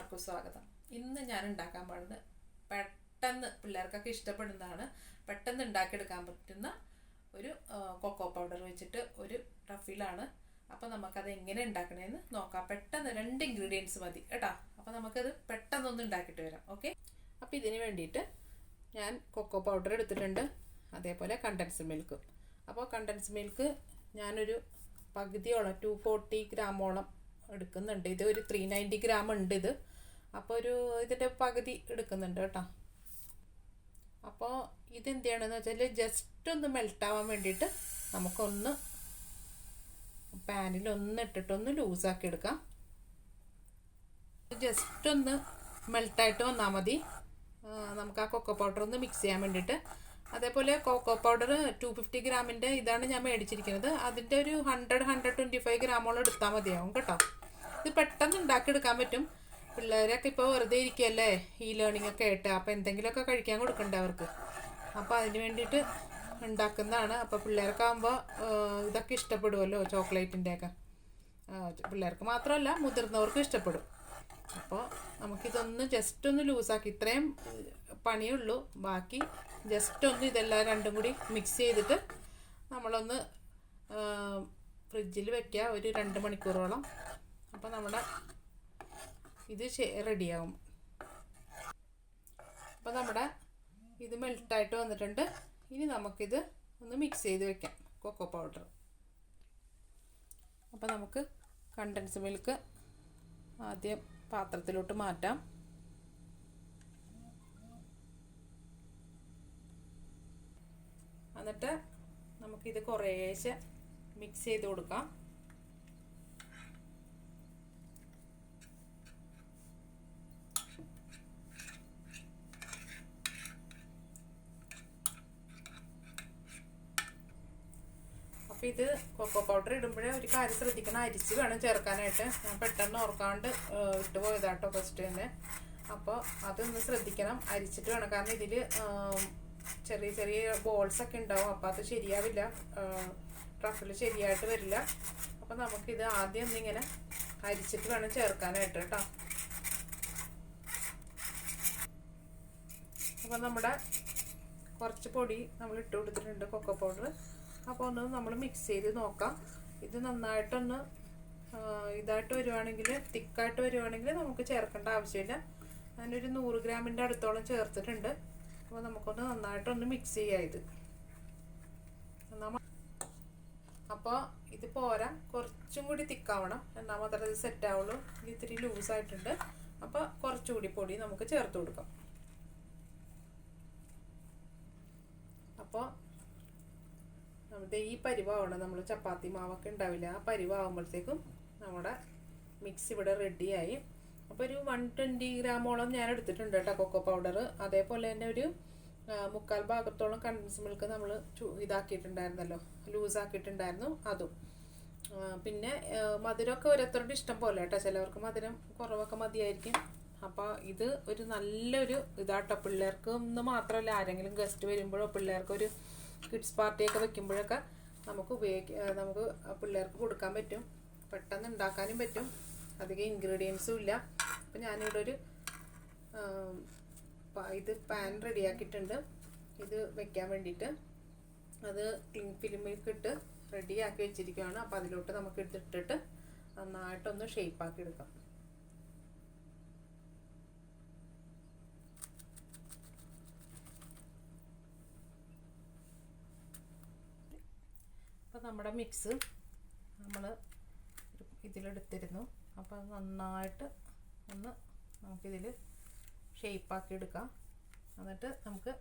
എല്ലാവർക്കും സ്വാഗതം. ഇന്ന് ഞാൻ ഉണ്ടാക്കാൻ പോകുന്നത് പെട്ടെന്ന് പിള്ളേർക്കൊക്കെ ഇഷ്ടപ്പെടുന്നതാണ്. പെട്ടെന്ന് ഉണ്ടാക്കിയെടുക്കാൻ പറ്റുന്ന ഒരു കൊക്കോ പൗഡർ വെച്ചിട്ട് ഒരു ടഫിലാണ്. അപ്പോൾ നമുക്കത് എങ്ങനെ ഉണ്ടാക്കണമെന്ന് നോക്കാം. പെട്ടെന്ന് 2 ഇൻഗ്രീഡിയൻസ് മതി കേട്ടോ. അപ്പോൾ നമുക്കത് പെട്ടെന്നൊന്ന് ഉണ്ടാക്കിയിട്ട് വരാം. ഓക്കെ. അപ്പോൾ ഇതിന് വേണ്ടിയിട്ട് ഞാൻ കൊക്കോ പൗഡർ എടുത്തിട്ടുണ്ട്, അതേപോലെ കണ്ടൻസ്ഡ് മിൽക്ക്. അപ്പോൾ കണ്ടൻസ്ഡ് മിൽക്ക് ഞാനൊരു പകുതിയോളം 240 ഗ്രാമോളം എടുക്കുന്നുണ്ട്. ഇത് ഒരു 390 ഗ്രാം ഉണ്ട് ഇത്. അപ്പോൾ ഇതിൻ്റെ പകുതി എടുക്കുന്നുണ്ട് കേട്ടോ. അപ്പോൾ ഇതെന്ത് ചെയ്യണമെന്ന് വെച്ചാൽ ജസ്റ്റ് ഒന്ന് മെൽട്ടാവാൻ വേണ്ടിയിട്ട് നമുക്കൊന്ന് പാനിലൊന്ന് ഇട്ടിട്ടൊന്ന് ലൂസാക്കി എടുക്കാം. ജസ്റ്റ് ഒന്ന് മെൽട്ടായിട്ട് വന്നാൽ മതി നമുക്ക് ആ കൊക്കോ പൗഡർ ഒന്ന് മിക്സ് ചെയ്യാൻ വേണ്ടിയിട്ട്. അതേപോലെ കൊക്കോ പൗഡർ 250 ഗ്രാമിൻ്റെ ഇതാണ് ഞാൻ മേടിച്ചിരിക്കുന്നത്. അതിൻ്റെ ഒരു 125 ഗ്രാമോളം എടുത്താൽ മതിയാവും കേട്ടോ. ഇത് പെട്ടെന്ന് ഉണ്ടാക്കിയെടുക്കാൻ പറ്റും. പിള്ളേരൊക്കെ ഇപ്പോൾ വെറുതെ ഇരിക്കുകയല്ലേ, ഈ ലേണിംഗ് ഒക്കെ ആയിട്ട്. അപ്പോൾ എന്തെങ്കിലുമൊക്കെ കഴിക്കാൻ കൊടുക്കണ്ടേ അവർക്ക്. അപ്പോൾ അതിന് വേണ്ടിയിട്ട് ഉണ്ടാക്കുന്നതാണ്. അപ്പോൾ പിള്ളേർക്ക് ആകുമ്പോൾ ഇതൊക്കെ ഇഷ്ടപ്പെടുമല്ലോ, ചോക്ലേറ്റിൻ്റെയൊക്കെ. പിള്ളേർക്ക് മാത്രമല്ല മുതിർന്നവർക്കും ഇഷ്ടപ്പെടും. അപ്പോൾ നമുക്കിതൊന്ന് ജസ്റ്റ് ഒന്ന് ലൂസാക്കി, ഇത്രയും പണിയുള്ളൂ. ബാക്കി ജസ്റ്റ് ഒന്ന് ഇതെല്ലാം രണ്ടും കൂടി മിക്സ് ചെയ്തിട്ട് നമ്മളൊന്ന് ഫ്രിഡ്ജിൽ വെക്കുക ഒരു 2 മണിക്കൂറോളം. അപ്പോൾ നമ്മുടെ ഇത് റെഡിയാവും. അപ്പോൾ നമ്മുടെ ഇത് മെൽട്ടായിട്ട് വന്നിട്ടുണ്ട്. ഇനി നമുക്കിത് ഒന്ന് മിക്സ് ചെയ്ത് വെക്കാം, കൊക്കോ പൗഡർ. അപ്പോൾ നമുക്ക് കണ്ടൻസ് മിൽക്ക് ആദ്യം പാത്രത്തിലോട്ട് മാറ്റാം. എന്നിട്ട് നമുക്കിത് കുറേശ്ശെ മിക്സ് ചെയ്ത് കൊടുക്കാം. അപ്പോൾ ഇത് കൊക്കോ പൗഡർ ഇടുമ്പോഴേ ഒരു കാര്യം ശ്രദ്ധിക്കണം, അരിച്ച് വേണം ചേർക്കാനായിട്ട്. ഞാൻ പെട്ടെന്ന് ഓർക്കാണ്ട് ഇട്ടുപോയതാട്ടോ ഫസ്റ്റ് തന്നെ. അപ്പോൾ അതൊന്ന് ശ്രദ്ധിക്കണം, അരിച്ചിട്ട് വേണം. കാരണം ഇതിൽ ചെറിയ ചെറിയ ബോൾസൊക്കെ ഉണ്ടാവും. അപ്പോൾ അത് ശരിയാവില്ല, ട്രഫിൽ ശരിയായിട്ട് വരില്ല. അപ്പോൾ നമുക്കിത് ആദ്യം ഒന്നിങ്ങനെ അരിച്ചിട്ട് വേണം ചേർക്കാനായിട്ട് കേട്ടോ. അപ്പോൾ നമ്മുടെ കുറച്ച് പൊടി നമ്മൾ ഇട്ട് കൊടുത്തിട്ടുണ്ട്, കൊക്കോ പൗഡർ. അപ്പോൾ ഒന്ന് നമ്മൾ മിക്സ് ചെയ്ത് നോക്കാം. ഇത് നന്നായിട്ടൊന്ന് ഇതായിട്ട് വരുവാണെങ്കിൽ, തിക്കായിട്ട് വരുവാണെങ്കിൽ നമുക്ക് ചേർക്കേണ്ട ആവശ്യമില്ല. ഞാനൊരു 100 ഗ്രാമിൻ്റെ അടുത്തോളം ചേർത്തിട്ടുണ്ട്. അപ്പോൾ നമുക്കൊന്ന് നന്നായിട്ടൊന്ന് മിക്സ് ചെയ്യാം ഇത്. അപ്പോൾ ഇത് പോരാ, കുറച്ചും കൂടി തിക്കാവണം, എന്നാൽ മാത്രമേ ഇത് സെറ്റ് ആവുള്ളൂ. ഇത് ഇത്തിരി ലൂസായിട്ടുണ്ട്. അപ്പോൾ കുറച്ചുകൂടി പൊടി നമുക്ക് ചേർത്ത് കൊടുക്കാം. അപ്പോൾ നമ്മുടെ ഈ പരിവാവണം, നമ്മൾ ചപ്പാത്തി മാവൊക്കെ ഉണ്ടാവില്ല, ആ പരിവാകുമ്പോഴത്തേക്കും നമ്മുടെ മിക്സ് ഇവിടെ റെഡിയായി. അപ്പോൾ ഒരു 120 ഗ്രാമോളം ഞാൻ എടുത്തിട്ടുണ്ട് കേട്ടോ കൊക്കോ പൗഡർ. അതേപോലെ തന്നെ ഒരു 3/4 ഭാഗത്തോളം കണ്ടൻസ് മിൽക്ക് നമ്മൾ ഇതാക്കിയിട്ടുണ്ടായിരുന്നല്ലോ, ലൂസാക്കിയിട്ടുണ്ടായിരുന്നു അതും. പിന്നെ മധുരമൊക്കെ ഓരോരുത്തരുടെ ഇഷ്ടം പോലെ കേട്ടോ. ചിലവർക്ക് മധുരം കുറവൊക്കെ മതിയായിരിക്കും. അപ്പോൾ ഇത് ഒരു നല്ലൊരു ഇതാട്ടോ. പിള്ളേർക്ക് ഒന്ന് മാത്രമല്ല, ആരെങ്കിലും ഗസ്റ്റ് വരുമ്പോഴോ പിള്ളേർക്കൊരു കിഡ്സ് പാർട്ടിയൊക്കെ വെക്കുമ്പോഴൊക്കെ നമുക്ക് പിള്ളേർക്ക് കൊടുക്കാൻ പറ്റും. പെട്ടെന്ന് ഉണ്ടാക്കാനും പറ്റും, അധികം ഇൻഗ്രീഡിയൻസും ഇല്ല. അപ്പം ഞാനിവിടെ ഒരു ഇത് പാൻ റെഡിയാക്കിയിട്ടുണ്ട് ഇത് വെക്കാൻ വേണ്ടിയിട്ട്. അത് ക്ലിംഗ് ഫിലിമിലേക്ക് ഇട്ട് റെഡിയാക്കി വെച്ചിരിക്കുകയാണ്. അപ്പോൾ അതിലോട്ട് നമുക്ക് ഇട്ടിട്ട് നന്നായിട്ടൊന്ന് ഷേപ്പാക്കി എടുക്കാം. അപ്പോൾ നമ്മുടെ മിക്സ് നമ്മൾ ഇതിലെടുത്തിരുന്നു. അപ്പോൾ അത് നന്നായിട്ട് ഒന്ന് നമുക്കിതിൽ ഷേപ്പാക്കി എടുക്കാം. എന്നിട്ട് നമുക്ക്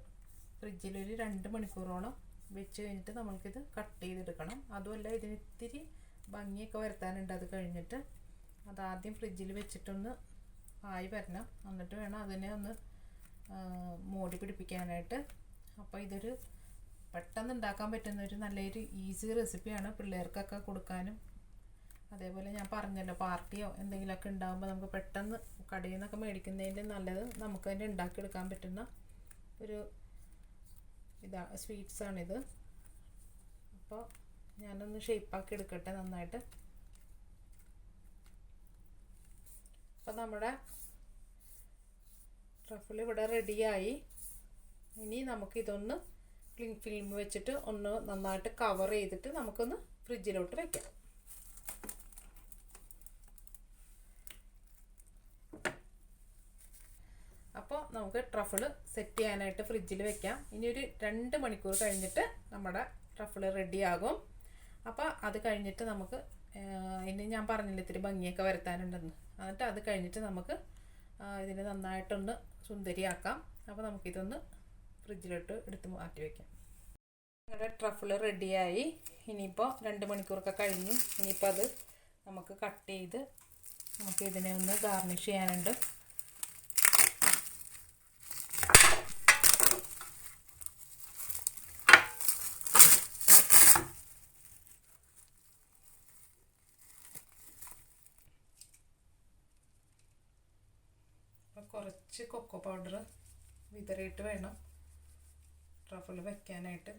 ഫ്രിഡ്ജിലൊരു 2 മണിക്കൂറോളം വെച്ച് കഴിഞ്ഞിട്ട് നമുക്കിത് കട്ട് ചെയ്തെടുക്കണം. അതുമല്ല, ഇതിന് ഇത്തിരി ഭംഗിയൊക്കെ വരുത്താനുണ്ട്. അത് കഴിഞ്ഞിട്ട് അതാദ്യം ഫ്രിഡ്ജിൽ വെച്ചിട്ടൊന്ന് ആയി വരണം. എന്നിട്ട് വേണം അതിനെ ഒന്ന് മോടി പിടിപ്പിക്കാനായിട്ട്. അപ്പോൾ ഇതൊരു പെട്ടെന്ന് ഉണ്ടാക്കാൻ പറ്റുന്ന ഒരു നല്ലൊരു ഈസി റെസിപ്പിയാണ് പിള്ളേർക്കൊക്കെ കൊടുക്കാനും. അതേപോലെ ഞാൻ പറഞ്ഞല്ലോ, പാർട്ടിയോ എന്തെങ്കിലുമൊക്കെ ഉണ്ടാകുമ്പോൾ നമുക്ക് പെട്ടെന്ന് കടയിൽ നിന്നൊക്കെ മേടിക്കുന്നതിൻ്റെ നല്ലത് നമുക്ക് തന്നെ ഉണ്ടാക്കിയെടുക്കാൻ പറ്റുന്ന ഒരു സ്വീറ്റ്സാണിത്. അപ്പോൾ ഞാനൊന്ന് ഷേപ്പാക്കി എടുക്കട്ടെ നന്നായിട്ട്. അപ്പോൾ നമ്മുടെ ട്രഫിൾ ഇവിടെ റെഡിയായി. ഇനി നമുക്കിതൊന്ന് ക്ലിംഗ് ഫിലിം വെച്ചിട്ട് ഒന്ന് നന്നായിട്ട് കവർ ചെയ്തിട്ട് നമുക്കൊന്ന് ഫ്രിഡ്ജിലോട്ട് വെക്കാം. അപ്പോൾ നമുക്ക് ട്രഫിൾ സെറ്റ് ചെയ്യാനായിട്ട് ഫ്രിഡ്ജിൽ വെക്കാം. ഇനി ഒരു 2 മണിക്കൂർ കഴിഞ്ഞിട്ട് നമ്മുടെ ട്രഫിൾ റെഡിയാകും. അപ്പോൾ അത് കഴിഞ്ഞിട്ട് നമുക്ക് ഇനി ഞാൻ പറഞ്ഞില്ല ഇത്തിരി ഭംഗിയൊക്കെ വരുത്താനുണ്ടെന്ന്. എന്നിട്ട് അത് കഴിഞ്ഞിട്ട് നമുക്ക് ഇതിനെ നന്നായിട്ടൊന്ന് സുന്ദരിയാക്കാം. അപ്പോൾ നമുക്കിതൊന്ന് ഫ്രിഡ്ജിലോട്ട് എടുത്ത് മാറ്റി വയ്ക്കാം. ഞങ്ങളുടെ ട്രഫിൾ റെഡിയായി. ഇനിയിപ്പോൾ 2 മണിക്കൂറൊക്കെ കഴിഞ്ഞ് ഇനിയിപ്പോൾ അത് നമുക്ക് കട്ട് ചെയ്ത് നമുക്ക് ഇതിനെ ഒന്ന് ഗാർണിഷ് ചെയ്യാനുണ്ട്. കുറച്ച് കൊക്കോ പൗഡർ വിതറിയിട്ട് വേണം ട്രഫിൾ വെക്കാനായിട്ട്.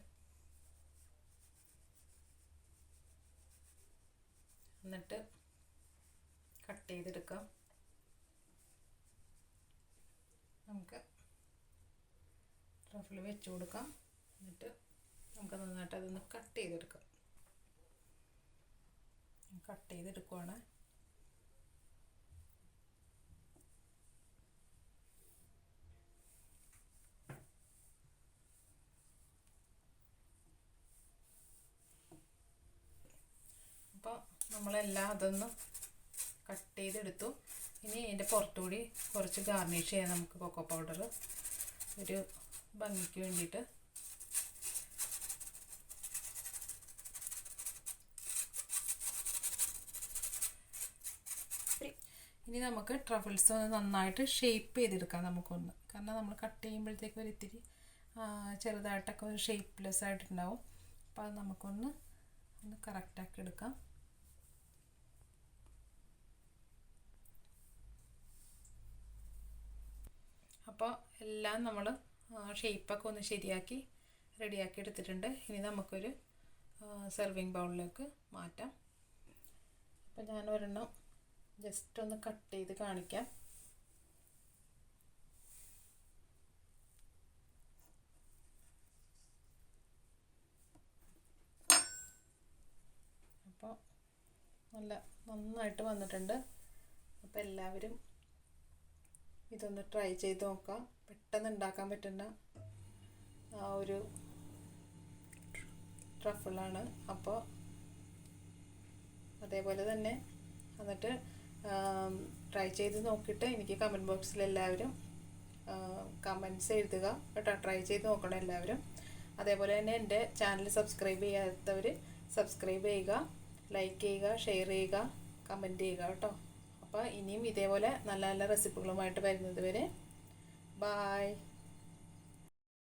എന്നിട്ട് കട്ട് ചെയ്തെടുക്കാം. നമുക്ക് ട്രഫിൾ വെച്ച് കൊടുക്കാം. എന്നിട്ട് നമുക്ക് നന്നായിട്ട് അതൊന്ന് കട്ട് ചെയ്തെടുക്കാം. കട്ട് ചെയ്തെടുക്കുവാണ്. അപ്പോൾ നമ്മളെല്ലാം അതൊന്ന് കട്ട് ചെയ്തെടുത്തു. ഇനി അതിൻ്റെ പുറത്തുകൂടി കുറച്ച് ഗാർണിഷ് ചെയ്യാം നമുക്ക് കൊക്കോ പൗഡർ ഒരു ഭംഗിക്ക് വേണ്ടിയിട്ട്. ഇനി നമുക്ക് ട്രഫിൾസ് നന്നായിട്ട് ഷേപ്പ് ചെയ്തെടുക്കാം നമുക്കൊന്ന്. കാരണം നമ്മൾ കട്ട് ചെയ്യുമ്പോഴത്തേക്ക് ഒരു ഇത്തിരി ചെറുതായിട്ടൊക്കെ ഒരു ഷേപ്പ്ലെസ് ആയിട്ടുണ്ടാവും. അപ്പോൾ അത് നമുക്കൊന്ന് കറക്റ്റാക്കി എടുക്കാം. അപ്പോൾ എല്ലാം നമ്മൾ ഷേപ്പൊക്കെ ഒന്ന് ശരിയാക്കി റെഡിയാക്കി എടുത്തിട്ടുണ്ട്. ഇനി നമുക്കൊരു സെർവിങ് ബൗളിലേക്ക് മാറ്റാം. അപ്പോൾ ഞാൻ ഒരെണ്ണം ജസ്റ്റ് ഒന്ന് കട്ട് ചെയ്ത് കാണിക്കാം. അപ്പോൾ നന്നായിട്ട് വന്നിട്ടുണ്ട്. അപ്പോൾ എല്ലാവരും ഇതൊന്ന് ട്രൈ ചെയ്ത് നോക്കാം. പെട്ടെന്ന് ഉണ്ടാക്കാൻ പറ്റുന്ന ഒരു ട്രഫിളാണ്. അപ്പോൾ അതേപോലെ തന്നെ എന്നിട്ട് ട്രൈ ചെയ്ത് നോക്കിയിട്ട് എനിക്ക് കമൻറ്റ് ബോക്സിൽ എല്ലാവരും കമൻറ്റ്സ് എഴുതുക കേട്ടോ. ട്രൈ ചെയ്ത് നോക്കണം എല്ലാവരും. അതേപോലെ തന്നെ എൻ്റെ ചാനൽ സബ്സ്ക്രൈബ് ചെയ്യാത്തവർ സബ്സ്ക്രൈബ് ചെയ്യുക, ലൈക്ക് ചെയ്യുക, ഷെയർ ചെയ്യുക, കമൻറ്റ് ചെയ്യുക കേട്ടോ. അപ്പോൾ ഇനിയും ഇതേപോലെ നല്ല നല്ല റെസിപ്പികളുമായിട്ട് വരുന്നത് വരെ ബായ്.